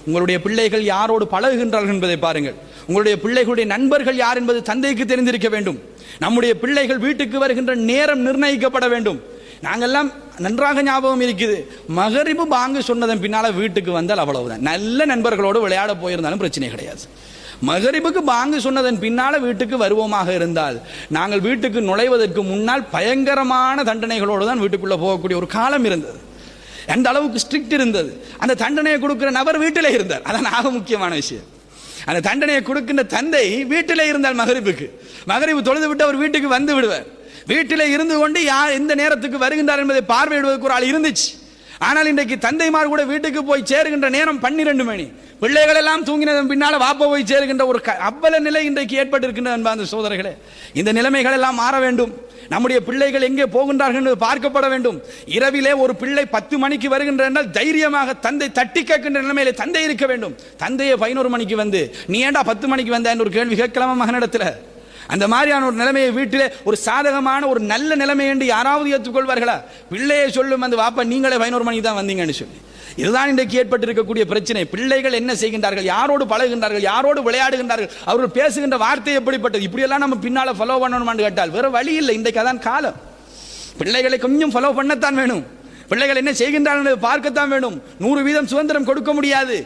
உங்களுடைய பிள்ளைகள் யாரோடு பழகுகின்றார்கள் என்பதை பாருங்கள். உங்களுடைய பிள்ளைகளுடைய நண்பர்கள் யார் என்பது தந்தைக்கு தெரிந்திருக்க வேண்டும். நம்முடைய பிள்ளைகள் வீட்டுக்கு வருகின்ற நேரம் நிர்ணயிக்கப்பட வேண்டும். நாங்கெல்லாம் நன்றாக ஞாபகம் இருக்குது, மகரிபு பாங்கு சொன்னதன் பின்னால வீட்டுக்கு வந்தால் அவ்வளவுதான். நல்ல நண்பர்களோடு விளையாட போயிருந்தாலும் பிரச்சனை கிடையாது. மகரிபுக்கு பாங்கு சொன்னதன் பின்னால வீட்டுக்கு வருவோமாக இருந்தால் நாங்கள் வீட்டுக்கு நுழைவதற்கு முன்னால் பயங்கரமான தண்டனைகளோடு தான் வீட்டுக்குள்ள போகக்கூடிய ஒரு காலம் இருந்தது. அந்த அளவுக்கு ஸ்ட்ரிக்ட் இருந்தது. அந்த தண்டனையை கொடுக்கிற நபர் வீட்டிலே இருந்தார். அதான் ஆக முக்கியமான விஷயம். அந்த தண்டனையை கொடுக்கின்ற தந்தை வீட்டிலே இருந்தால் மகரிபு தொழுது விட்டு அவர் வீட்டுக்கு வந்து விடுவார். வீட்டிலே இருந்து கொண்டு யார் எந்த நேரத்துக்கு வருகின்றார் என்பதை பார்வையிடுவதற்கு ஒரு ஆள் இருந்துச்சு. ஆனால் இன்றைக்கு தந்தைமார் கூட வீட்டுக்கு போய் சேருகின்ற நேரம் 12 மணி. பிள்ளைகள் எல்லாம் தூங்கினதன் பின்னால வாப்ப போய் சேருகின்ற ஒரு அவ்வள நிலை இன்றைக்கு ஏற்பட்டிருக்கின்ற அன்பார்ந்த சகோதரர்களே, இந்த நிலைமைகள் எல்லாம் மாற வேண்டும். நம்முடைய பிள்ளைகள் எங்கே போகின்றார்கள் என்று பார்க்கப்பட வேண்டும். இரவிலே ஒரு பிள்ளை 10 மணிக்கு வருகின்ற என்றால் தைரியமாக தந்தை தட்டி கேட்கின்ற நிலைமையிலே தந்தை இருக்க வேண்டும். தந்தையை 11 மணிக்கு வந்து நீ ஏண்டா 10 மணிக்கு வந்த என்று ஒரு கேள்வி கேட்கலாமா மகனிடத்தில்? அந்த மாதிரியான ஒரு நிலைமையை வீட்டிலே ஒரு சாதகமான ஒரு நல்ல நிலைமை என்று யாராவது ஏற்றுக்கொள்வார்களா? பிள்ளையை சொல்லும் அந்த வாப்பா நீங்களே 11 மணிக்கு தான் வந்தீங்கன்னு சொல்லி. இதுதான் இன்றைக்கு ஏற்பட்டிருக்கக்கூடிய பிரச்சனை. பிள்ளைகள் என்ன செய்கின்றார்கள், யாரோடு பழகுகின்றார்கள், யாரோடு விளையாடுகின்றார்கள், அவர்கள் பேசுகின்ற வார்த்தை எப்படிப்பட்டது, இப்படியெல்லாம் நம்ம பின்னால ஃபாலோ பண்ணணும்னு கேட்டால் வேற வழி இல்லை. இன்றைக்கு அதான் காலம். பிள்ளைகளை கொஞ்சம் ஃபாலோ பண்ணத்தான் வேணும். பிள்ளைகள் என்ன செய்கின்றார்கள் பார்க்கத்தான் வேணும். 100% சுதந்திரம் கொடுக்க முடியாது.